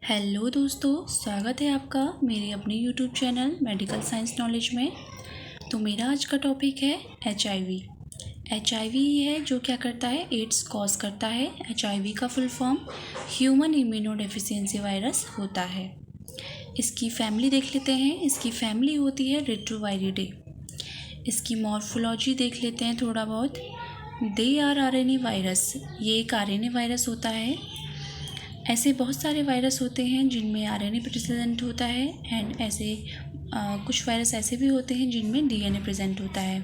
Hello दोस्तों, स्वागत है आपका मेरे अपने YouTube channel medical science knowledge में। तो मेरा आज का टॉपिक है HIV। HIV ही है जो क्या करता है, एड्स कॉज करता है। HIV का full form human immuno deficiency virus होता है। इसकी फैमिली देख लेते हैं। इसकी फैमिली होती है रेट्रोवायरिडे। इसकी मॉर्फोलॉजी देख लेते हैं थोड़ा बहुत। दे आर RNA वायरस, ये एक RNA वायरस होता है। ऐसे बहुत सारे वायरस होते हैं जिनमें RNA प्रेजेंट होता है एंड ऐसे कुछ वायरस ऐसे भी होते हैं जिनमें DNA प्रेजेंट होता है।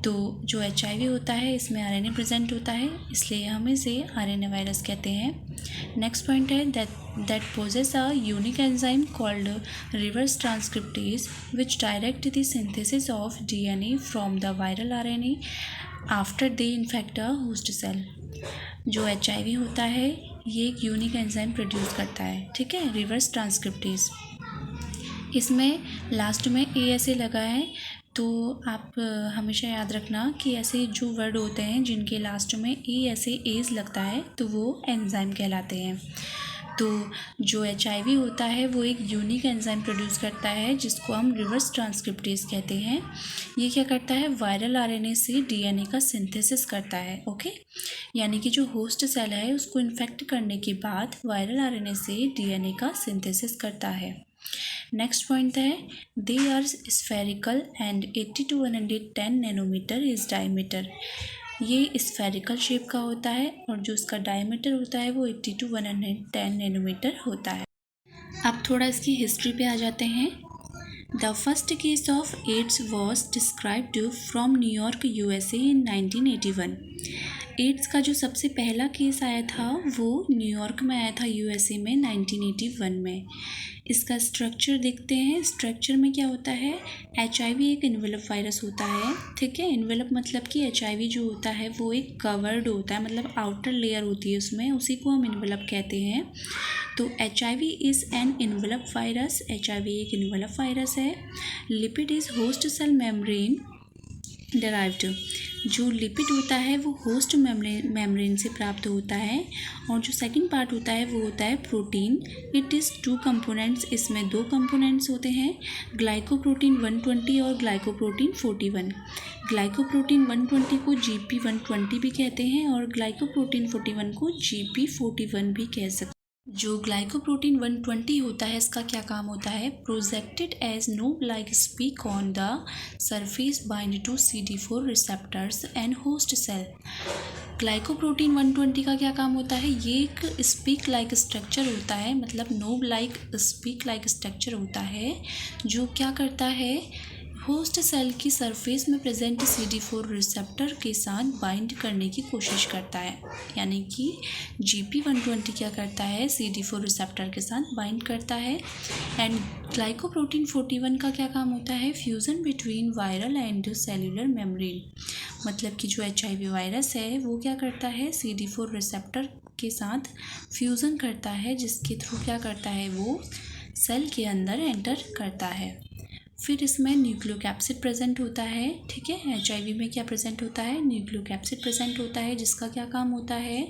तो जो HIV होता है इसमें RNA प्रेजेंट होता है, इसलिए हम इसे RNA वायरस कहते हैं। नेक्स्ट पॉइंट है that posses a unique enzyme called reverse transcriptase which direct the synthesis of DNA from the viral RNA after they infect a host cell. जो HIV होता है ये एक यूनिक एंजाइम प्रोड्यूस करता है, ठीक है, रिवर्स ट्रांसक्रिप्टेज। इसमें लास्ट में ASA लगा है, तो आप हमेशा याद रखना कि ऐसे जो वर्ड होते हैं जिनके लास्ट में ASA एज लगता है तो वो एंजाइम कहलाते हैं। तो जो HIV होता है वो एक यूनिक एंजाइम प्रोड्यूस करता है जिसको हम रिवर्स ट्रांसक्रिप्टेज कहते हैं। ये क्या करता है, वायरल RNA से DNA का सिंथेसिस करता है। ओके, यानी कि जो होस्ट सेल है उसको इन्फेक्ट करने के बाद वायरल RNA से DNA का सिंथेसिस करता है। नेक्स्ट पॉइंट है they are spherical and 80 to 110 nanometer is diameter. ये स्फेरिकल शेप का होता है और जो इसका डायमीटर होता है वो 80 to 110 नैनोमीटर होता है। अब थोड़ा इसकी हिस्ट्री पे आ जाते हैं। The first case of AIDS was described from New York USA in 1981। AIDS का जो सबसे पहला केस आया था वो न्यूयॉर्क में आया था USA में 1981 में। इसका स्ट्रक्चर देखते हैं। स्ट्रक्चर में क्या होता है, HIV एक इन्वेलप वायरस होता है, ठीक है। इन्वेलप मतलब कि HIV जो होता है वो एक कवर्ड होता है, मतलब आउटर लेयर होती है उसमें, उसी को हम इन्वेलप कहते हैं। तो HIV is an envelope virus. HIV एक इन्वेलप वायरस है। Lipid is host cell membrane derived. जो लिपिड होता है वो होस्ट मेम्ब्रेन से प्राप्त होता है। और जो सेकंड पार्ट होता है वो होता है प्रोटीन। It is 2 components. इसमें 2 कंपोनेंट्स होते हैं, ग्लाइकोप्रोटीन 120 और ग्लाइकोप्रोटीन 41। ग्लाइकोप्रोटीन 120 को GP120 भी कहते हैं और ग्लाइकोप्रोटीन 41 को GP41 भी कह सकते हैं। जो ग्लाइकोप्रोटीन 120 होता है इसका क्या काम होता है, projected as knob like spike on the surface bind to CD4 receptors and host cell. Glycoprotein 120 का क्या काम होता है, ये एक स्पीक लाइक स्ट्रक्चर होता है, मतलब knob like spike like structure होता है जो क्या करता है, होस्ट सेल की सरफेस में प्रेजेंट CD4 रिसेप्टर के साथ बाइंड करने की कोशिश करता है। यानी कि GP120 क्या करता है, CD4 रिसेप्टर के साथ बाइंड करता है। एंड ग्लाइकोप्रोटीन 41 का क्या काम होता है, fusion between viral and cellular membrane. मतलब कि जो HIV वायरस है वो क्या करता है, CD4 रिसेप्टर के साथ फ्यूज़न करता है, जिसके थ्रू क्या करता है, वो सेल के अंदर एंटर करता है। फिर इसमें न्यूक्लियोकैप्सिड प्रेजेंट होता है, ठीक है। HIV में क्या प्रेजेंट होता है, न्यूक्लियोकैप्सिड प्रेजेंट होता है, जिसका क्या काम होता है,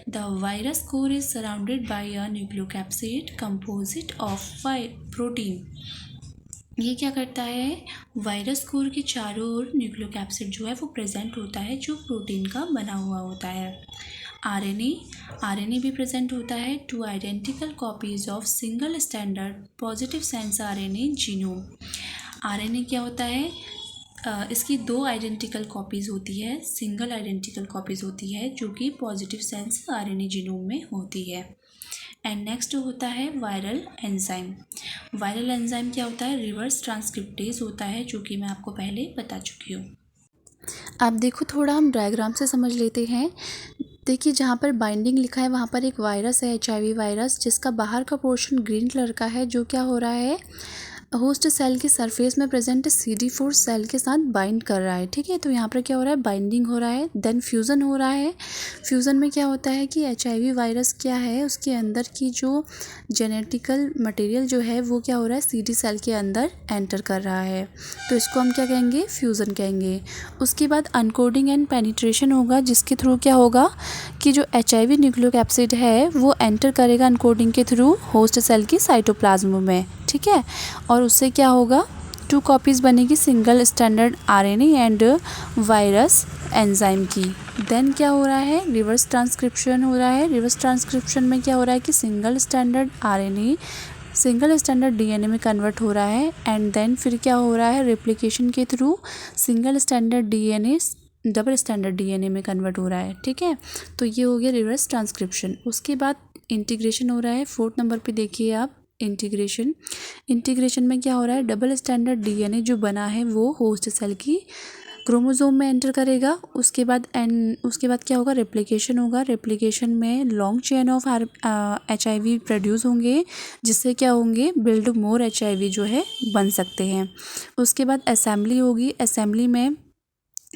the virus core is surrounded by a nucleocapsid composite of protein. ये क्या करता है, वायरस कोर के चारों ओर न्यूक्लियोकैप्सिड जो है वो प्रेजेंट होता है, जो प्रोटीन का बना हुआ होता है। RNA भी प्रेजेंट होता है, 2 identical copies of single standard positive sense RNA genome. RNA क्या होता है, इसकी 2 आइडेंटिकल कॉपीज़ होती है, सिंगल आइडेंटिकल कॉपीज़ होती है जो कि पॉजिटिव सेंस RNA जीनोम में होती है। एंड नेक्स्ट होता है वायरल एंजाइम। वायरल एंजाइम क्या होता है, रिवर्स ट्रांसक्रिप्टेज होता है, जो कि मैं आपको पहले बता चुकी हूँ। अब देखो थोड़ा हम डायग्राम से समझ लेते हैं। देखिए जहाँ पर बाइंडिंग लिखा है वहाँ पर एक वायरस है, HIV वायरस, जिसका बाहर का पोर्शन ग्रीन कलर का है, जो क्या हो रहा है, होस्ट सेल के सरफेस में प्रेजेंट CD4 सेल के साथ बाइंड कर रहा है, ठीक है। तो यहाँ पर क्या हो रहा है, बाइंडिंग हो रहा है, देन फ्यूज़न हो रहा है। फ्यूज़न में क्या होता है कि HIV वायरस क्या है, उसके अंदर की जो जेनेटिकल मटेरियल जो है वो क्या हो रहा है, CD सेल के अंदर एंटर कर रहा है। तो इसको हम क्या कहेंगे, फ्यूज़न कहेंगे। उसके बाद अनकोडिंग एंड पेनिट्रेशन होगा, जिसके थ्रू क्या होगा कि जो HIV न्यूक्लियोकैप्सिड है वो एंटर करेगा अनकोडिंग के थ्रू होस्ट सेल की साइटोप्लाज्म में, ठीक है। और उससे क्या होगा, 2 कॉपीज़ बनेगी single standard RNA and virus enzyme की। देन क्या हो रहा है, रिवर्स ट्रांसक्रिप्शन हो रहा है। रिवर्स ट्रांसक्रिप्शन में क्या हो रहा है कि single standard RNA single standard DNA में कन्वर्ट हो रहा है एंड देन फिर क्या हो रहा है, रेप्लिकेशन के through single standard DNA double standard DNA में कन्वर्ट हो रहा है, ठीक है। तो ये हो गया रिवर्स ट्रांसक्रिप्शन। उसके बाद इंटीग्रेशन हो रहा है। 4th नंबर पे देखिए आप, इंटीग्रेशन में क्या हो रहा है, डबल स्टैंडर्ड DNA जो बना है वो होस्ट सेल की क्रोमोसोम में एंटर करेगा। उसके बाद क्या होगा, रेप्लिकेशन होगा। रेप्लिकेशन में long chain of HIV produce होंगे, जिससे क्या होंगे, बिल्ड मोर HIV जो है बन सकते हैं। उसके बाद असेंबली होगी। असेंबली में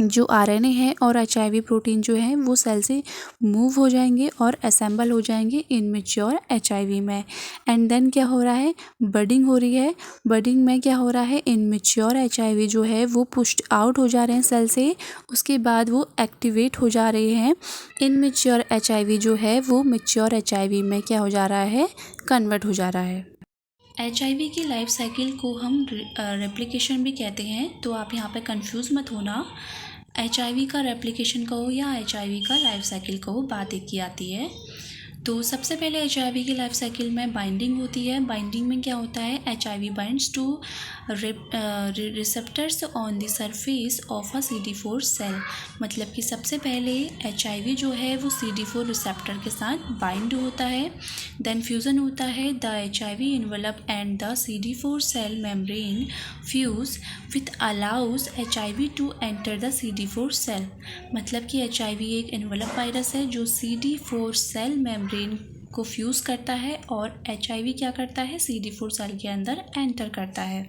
जो RNA है और HIV प्रोटीन जो है वो सेल से मूव हो जाएंगे और असेंबल हो जाएंगे इनमेच्योर HIV में। एंड देन क्या हो रहा है, बडिंग हो रही है। बडिंग में क्या हो रहा है, इनमेच्योर HIV जो है वो पुश्ड आउट हो जा रहे हैं सेल से। उसके बाद वो एक्टिवेट हो जा रहे हैं। इनमेच्योर HIV जो है वो मेच्योर HIV में क्या हो जा रहा है, कन्वर्ट हो जा रहा है। HIV की लाइफ साइकिल को हम रेप्लिकेशन भी कहते हैं, तो आप यहाँ पे कंफ्यूज मत होना। HIV का रेप्लिकेशन कहो या HIV का लाइफ साइकिल कहो, बात एक ही आती है। तो सबसे पहले HIV की लाइफ साइकिल में बाइंडिंग होती है। बाइंडिंग में क्या होता है, HIV binds to receptors on the surface of a CD4 cell. मतलब कि सबसे पहले HIV जो है वो CD4 रिसेप्टर के साथ बाइंड होता है। देन फ्यूज़न होता है, the HIV envelope and the CD4 cell membrane fuse with allows HIV to enter the CD4 cell. मतलब कि HIV एक इन्वेलप वायरस है जो CD4 सेल मेम्ब्रेन को फ्यूज़ करता है और HIV क्या करता है, CD4 सेल के अंदर एंटर करता है।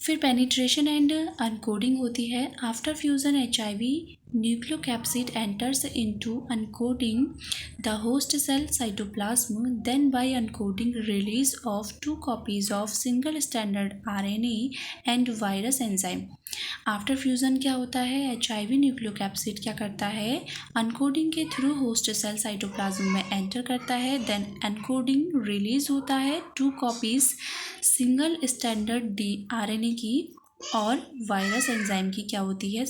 फिर पेनिट्रेशन एंड अनकोडिंग होती है। After fusion HIV nucleocapsid enters into uncoding the host cell cytoplasm, then by uncoding release of 2 copies of single standard RNA and virus enzyme. After fusion क्या होता है, HIV न्यूक्लियोकैप्सिड क्या करता है, अनकोडिंग के through host cell cytoplasm में enter करता है। देन अनकोडिंग रिलीज होता है 2 कॉपीज सिंगल स्टैंडर्ड RNA की और वायरस एंजाइम की क्या होती है,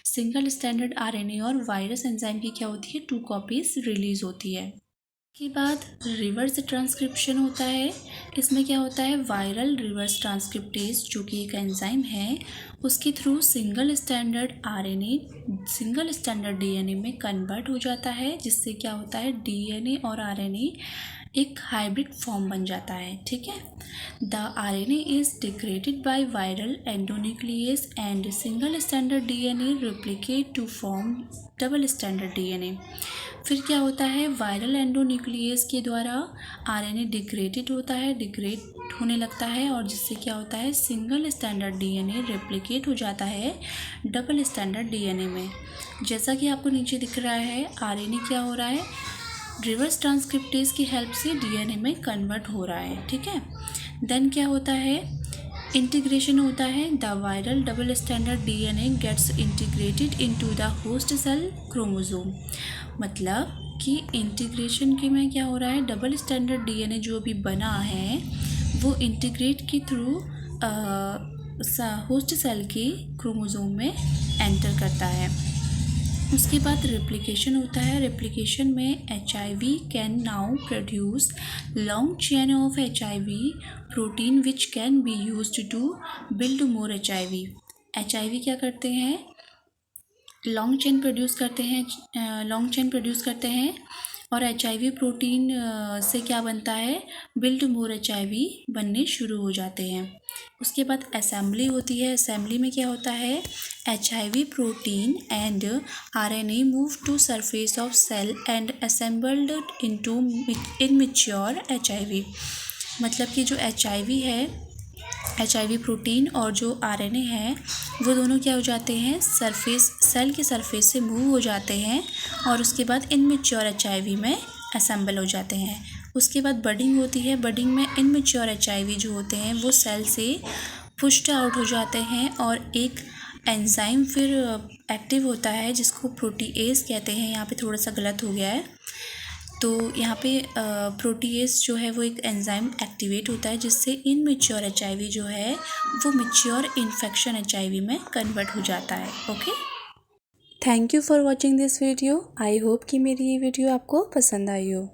सिंगल स्टैंडर्ड RNA और वायरस एंजाइम की क्या होती है, 2 कॉपीज रिलीज होती है। के बाद रिवर्स ट्रांसक्रिप्शन होता है। इसमें क्या होता है, वायरल रिवर्स ट्रांसक्रिप्टेज जो कि एक एंजाइम है, उसके through single standard RNA single standard DNA में कन्वर्ट हो जाता है, जिससे क्या होता है, DNA और RNA एक हाइब्रिड फॉर्म बन जाता है, ठीक है। The RNA is degraded by viral endonuclease and single standard DNA replicate to form double standard DNA। फिर क्या होता है, वायरल एंडोन्यूक्लियस के द्वारा RNA डिग्रेडेड होता है, डिग्रेड होने लगता है और जिससे क्या होता है, सिंगल स्टैंडर्ड DNA रेप्लिकेट हो जाता है डबल स्टैंडर्ड DNA में। जैसा कि आपको नीचे दिख रहा है, RNA क्या हो रहा है, रिवर्स ट्रांसक्रिप्टेज की हेल्प से DNA में कन्वर्ट हो रहा है, ठीक है। देन क्या होता है, इंटीग्रेशन होता है। The viral double standard DNA gets integrated into the host cell chromosome. मतलब कि इंटीग्रेशन के में क्या हो रहा है, डबल स्टैंडर्ड DNA जो भी बना है वो इंटीग्रेट के थ्रू होस्ट सेल के क्रोमोसोम में एंटर करता है। उसके बाद रेप्लिकेशन होता है। रेप्लिकेशन में HIV can now produce long chain of HIV protein which can be used to build more HIV। HIV क्या करते हैं, लॉन्ग चेन प्रोड्यूस करते हैं और HIV प्रोटीन से क्या बनता है, बिल्ड मोर HIV बनने शुरू हो जाते हैं। उसके बाद असेंबली होती है। असेंबली में क्या होता है, HIV protein and RNA move to surface of cell and assembled into immature HIV। मतलब कि जो HIV है, HIV प्रोटीन और जो RNA है वो दोनों क्या हो जाते हैं, सरफेस सेल के सरफेस से मूव हो जाते हैं और उसके बाद इनमेच्योर HIV में असेंबल हो जाते हैं। उसके बाद बडिंग होती है। बडिंग में इनमेच्योर HIV जो होते हैं वो सेल से पुश्ड आउट हो जाते हैं और एक एंजाइम फिर एक्टिव होता है जिसको प्रोटीएज कहते हैं। यहाँ पे थोड़ा सा गलत हो गया है, तो यहाँ पे प्रोटीएज जो है वो एक एंजाइम एक्टिवेट होता है जिससे इनमेच्योर HIV जो है वो मेच्योर इन्फेक्शन HIV में कन्वर्ट हो जाता है। Okay, thank you for watching this video. I hope कि मेरी ये वीडियो आपको पसंद आई हो।